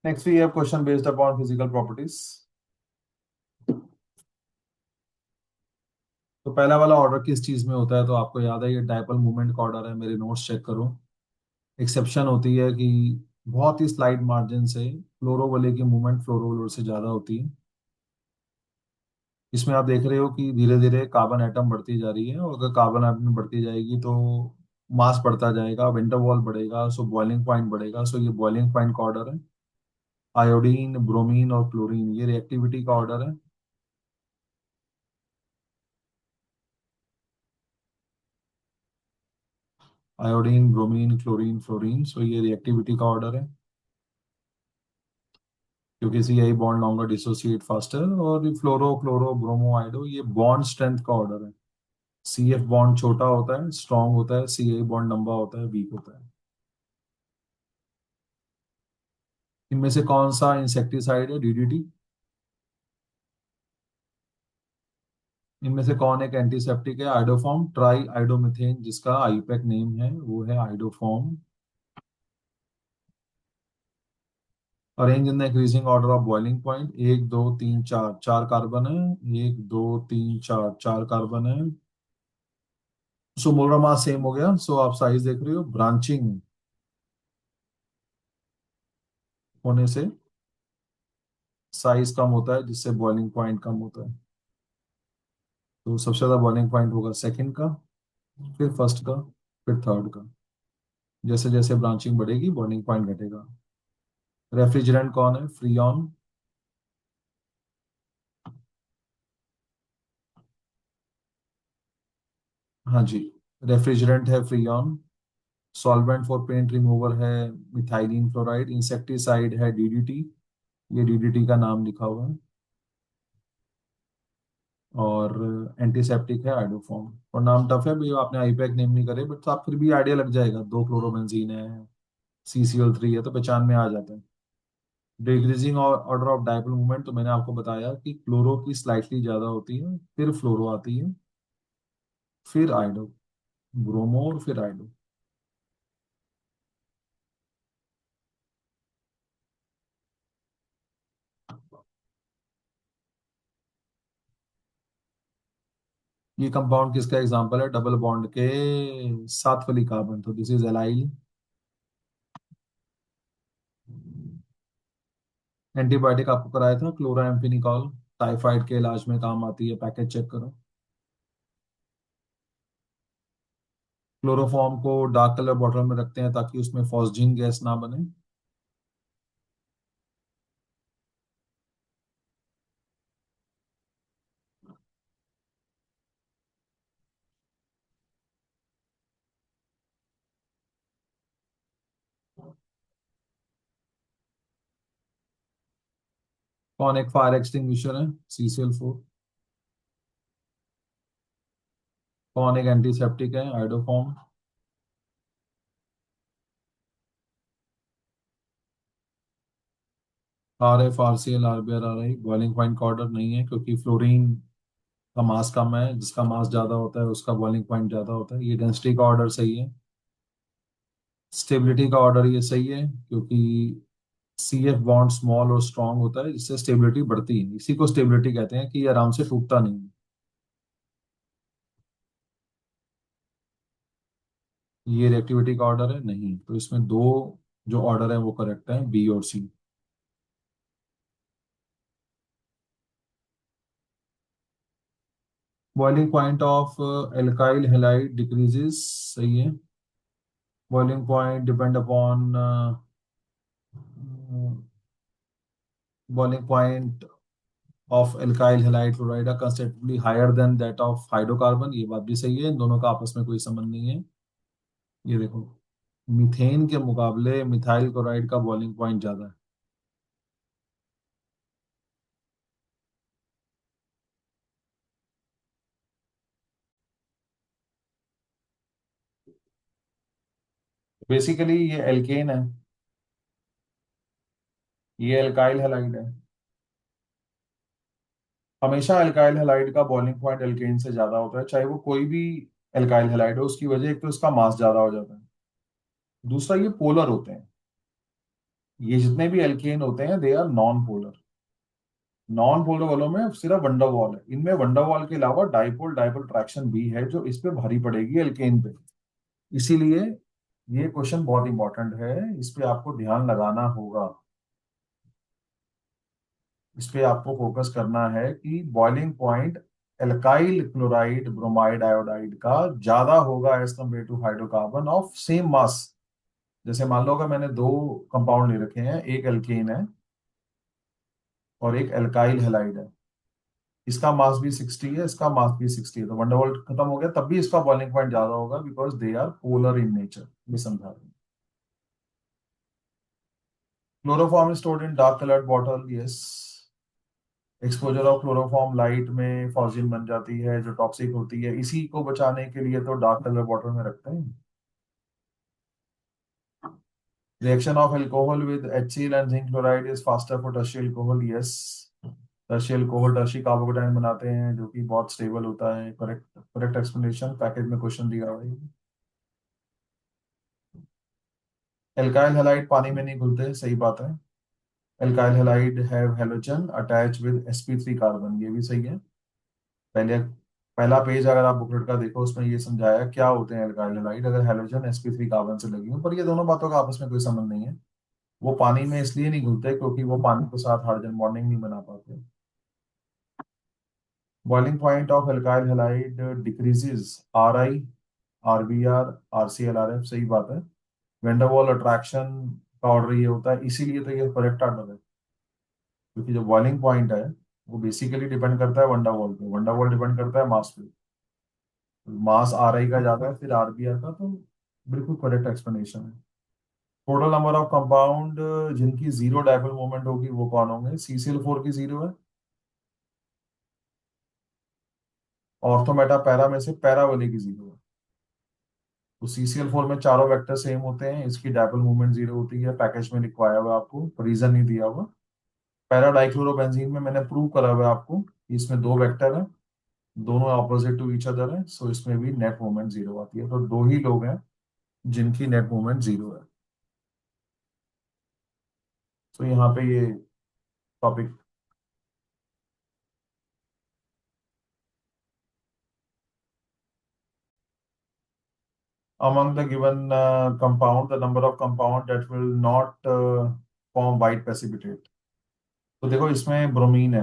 Next we have question based upon physical properties. तो पहला वाला ऑर्डर किस चीज में होता है, तो आपको याद है ये डायपोल मूवमेंट का ऑर्डर है। मेरे नोट्स चेक करो। एक्सेप्शन होती है कि बहुत ही स्लाइड मार्जिन से फ्लोरो वाले की मूवमेंट फ्लोरो वाले से ज्यादा होती है। इसमें आप देख रहे हो कि धीरे धीरे कार्बन एटम बढ़ती जा रही है, और अगर कार्बन एटम बढ़ती जाएगी तो मास बढ़ता जाएगा, वेंटर वॉल बढ़ेगा, सो बॉइलिंग पॉइंट बढ़ेगा। सो ये बॉइलिंग पॉइंट का ऑर्डर है। आयोडीन, ब्रोमीन और क्लोरीन ये रिएक्टिविटी का ऑर्डर है। आयोडीन, ब्रोमीन, क्लोरीन, फ्लोरीन, सो ये रिएक्टिविटी का ऑर्डर है। क्योंकि सी आई बॉन्ड लॉन्गर डिसोसिएट फास्टर, और फ्लोरो, क्लोरो, ब्रोमो, आइडो ये बॉन्ड स्ट्रेंथ का ऑर्डर है। सी एफ बॉन्ड छोटा होता है, स्ट्रांग होता है। सी आई बॉन्ड लंबा होता है, वीक होता है। इनमें से कौन सा इंसेक्टिसाइड है? डीडीटी। इनमें से कौन एक एंटीसेप्टिक है? आइडोफॉर्म ट्राई आइडोमिथेन, जिसका आईपैक नेम है वो है iodoform. Arrange in the increasing order of boiling point. एक, दो, तीन, चार, चार कार्बन है। एक, दो, तीन, चार, चार कार्बन है। सो मोलर मास सेम हो गया। सो आप साइज देख रहे हो, ब्रांचिंग होने से साइज कम होता है, जिससे बॉइलिंग पॉइंट कम होता है। तो सबसे ज्यादा बॉइलिंग पॉइंट होगा सेकंड का, फिर फर्स्ट का, फिर थर्ड का। जैसे जैसे ब्रांचिंग बढ़ेगी बॉइलिंग पॉइंट घटेगा। रेफ्रिजरेंट कौन है? फ्रीऑन। हाँ जी, रेफ्रिजरेंट है freon. Solvent for paint remover है मिथाइलिन क्लोराइड। इंसेक्टिसाइड है डीडीटी, ये डीडीटी का नाम लिखा हुआ है। और एंटीसेप्टिक है आइडोफॉर्म। और नाम टफ है भाई, आपने आईपैक नेम नहीं करे, बट आप फिर भी आइडिया लग जाएगा। दो क्लोरोबेंजीन है, CCl3 है, तो पहचान में आ जाता है। Decreasing order of dipole movement, तो मैंने आपको बताया कि क्लोरो की स्लाइटली ज्यादा होती है, फिर फ्लोरो आती है, फिर आइडो, ब्रोमो, और फिर आइडो। ये कंपाउंड किसका एग्जांपल है? डबल बॉन्ड के साथ वाली कार्बन, तो दिस इज एलाइल। एंटीबायोटिक आपको कराया था क्लोराम्फेनिकॉल, टाइफाइड के इलाज में काम आती है। पैकेज चेक करो। क्लोरोफॉर्म को डार्क कलर बॉटल में रखते हैं ताकि उसमें फॉस्जिन गैस ना बने। कौन एक फायर एक्सटिंग्विशर है? CCl4। कौन एक एंटीसेप्टिक है? Iodoform. RF, RCl, RBr, RI boiling point का ऑर्डर नहीं है, क्योंकि फ्लोरीन का मास कम है। जिसका मास ज्यादा होता है उसका बॉइलिंग पॉइंट ज्यादा होता है। ये डेंसिटी का ऑर्डर सही है। स्टेबिलिटी का ऑर्डर ये सही है, क्योंकि CF बॉन्ड स्मॉल और स्ट्रांग होता है, जिससे स्टेबिलिटी बढ़ती है। इसी को स्टेबिलिटी कहते हैं कि ये आराम से टूटता नहीं है। ये रिएक्टिविटी का ऑर्डर है नहीं, तो इसमें दो जो ऑर्डर है वो करेक्ट है, बी और C. Boiling point of alkyl halide decreases, सही है। Boiling point depend upon boiling point of alkyl halide chloride are considerably higher than that of hydrocarbon, ये बात भी सही है। इन दोनों का आपस में कोई संबंध नहीं है। ये देखो, मीथेन के मुकाबले मिथाइल क्लोराइड का बॉइलिंग पॉइंट ज्यादा है। बेसिकली ये एल्केन है, ये एल्काइल हैलाइड है। हमेशा एल्काइल हैलाइड का बॉइलिंग पॉइंट एल्केन से ज्यादा होता है, चाहे वो कोई भी एल्काइल हैलाइड हो। उसकी वजह एक तो इसका मास ज्यादा हो जाता है, दूसरा ये पोलर होते हैं। ये जितने भी एल्केन होते हैं they are non polar. Non polar वालों में सिर्फ वंडरवॉल है, इनमें वंडरवॉल के अलावा डाइपोल डाइपोल ट्रैक्शन भी है जो इस पे भारी पड़ेगी एल्केन पे। इसीलिए ये क्वेश्चन बहुत इंपॉर्टेंट है, इस पे आपको ध्यान लगाना होगा। इस पे आपको फोकस करना है कि boiling point alkyl chloride bromide iodide का ज्यादा होगा as compare to hydrocarbon of same mass. जैसे मान लो अगर मैंने दो कंपाउंड ले रखे हैं, एक एल्केन है और एक एल्काइल हैलाइड है, इसका मास भी 60 है, इसका मास भी 60 है, तो वंडरवॉल खत्म हो गया, तब भी इसका बॉइलिंग पॉइंट ज्यादा होगा because they are polar in nature. ये समझा दें। Chloroform stored in dark coloured bottle, yes. Exposure of chloroform light में फॉस्जिन बन जाती है जो टॉक्सिक होती है, इसी को बचाने के लिए तो डार्क कलर बॉटल में रखते हैं। Reaction of alcohol with HCl and zinc chloride is faster for टर्शियल alcohol, yes. टर्शियल alcohol tertiary carbocation बनाते हैं जो कि बहुत स्टेबल होता है। करेक्ट, करेक्ट एक्सप्लेनेशन, पैकेज में क्वेश्चन दिया हुआ है। एल्काइल हैलाइड पानी में नहीं घुलते, सही बात है। Alkyl halide have halogen attach with sp3 carbon, ये भी सही है। पहले पहला पेज अगर आप बुकलेट का देखो उसमें ये समझाया क्या होते हैं एल्काइल हैलाइड, अगर हैलोजन sp3 कार्बन से लगी हो, पर ये दोनों बातों का आपस में कोई संबंध नहीं है। वो पानी में इसलिए नहीं घुलते क्योंकि वो पानी के साथ हाइड्रोजन बॉन्डिंग नहीं बना पाते। Boiling point of alkyl halide decreases Ri RBr RCl RF, सही बात है। वेंडरवॉल अट्रैक्शन का ऑर्डर ये होता है, इसीलिए तो ये करेक्ट ऑर्डर है। क्योंकि जो बॉइलिंग पॉइंट है वो बेसिकली डिपेंड करता है वंडरवॉल पे, वंडरवॉल डिपेंड करता है मास पे। मास Ri का ज्यादा है फिर RBr का, तो बिल्कुल करेक्ट एक्सप्लेनेशन है। टोटल नंबर ऑफ कंपाउंड जिनकी जीरो डायपोल मोमेंट होगी वो कौन होंगे? CCl4 की जीरो है। ऑर्थो मेटा पैरा में से पैरा वाले की जीरो है। तो CCl4 में चारों वेक्टर सेम होते हैं, इसकी डायपोल मूवमेंट जीरो होती है, पैकेज में लिखवाया हुआ है आपको, रीजन नहीं दिया हुआ। पैरा डाइक्लोरोबेंजीन में मैंने प्रूव करा हुआ है आपको कि इसमें दो वेक्टर हैं, दोनों अपोजिट टू ईच अदर है, सो इसमें भी नेट मूवमेंट जीरो आती है। तो दो ही लोग हैं जिनकी नेट मूवमेंट जीरो है। तो यहाँ पे ये topic. among the given compound the number of compound that will not form white precipitate। तो देखो इसमें ब्रोमीन है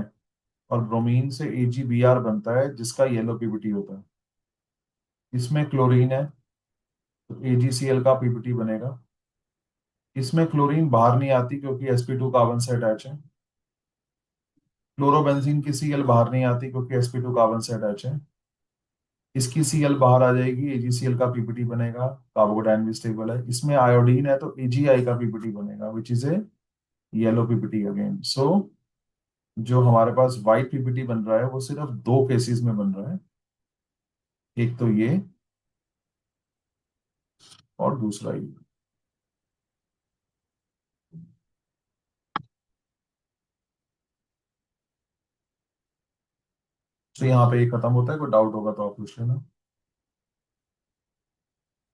और ब्रोमीन से AgBr बनता है जिसका येलो पीपीटी होता है। इसमें क्लोरीन है तो AgCl का पीपीटी बनेगा। इसमें क्लोरीन बाहर नहीं आती क्योंकि sp2 कार्बन से अटैच है। क्लोरोबेंजीन की Cl बाहर नहीं आती क्योंकि sp2 कार्बन से अटैच है। इसकी Cl बाहर आ जाएगी, AgCl का पीपीटी बनेगा, कार्बोकेटाइन भी स्टेबल है। इसमें आयोडीन है तो AgI का पीपीटी बनेगा which is a yellow PPT again. So जो हमारे पास व्हाइट पीपीटी बन रहा है वो सिर्फ दो केसेस में बन रहा है, एक तो ये और दूसरा ये। तो यहाँ पे ये खत्म होता है, कोई डाउट होगा तो आप पूछ लेना।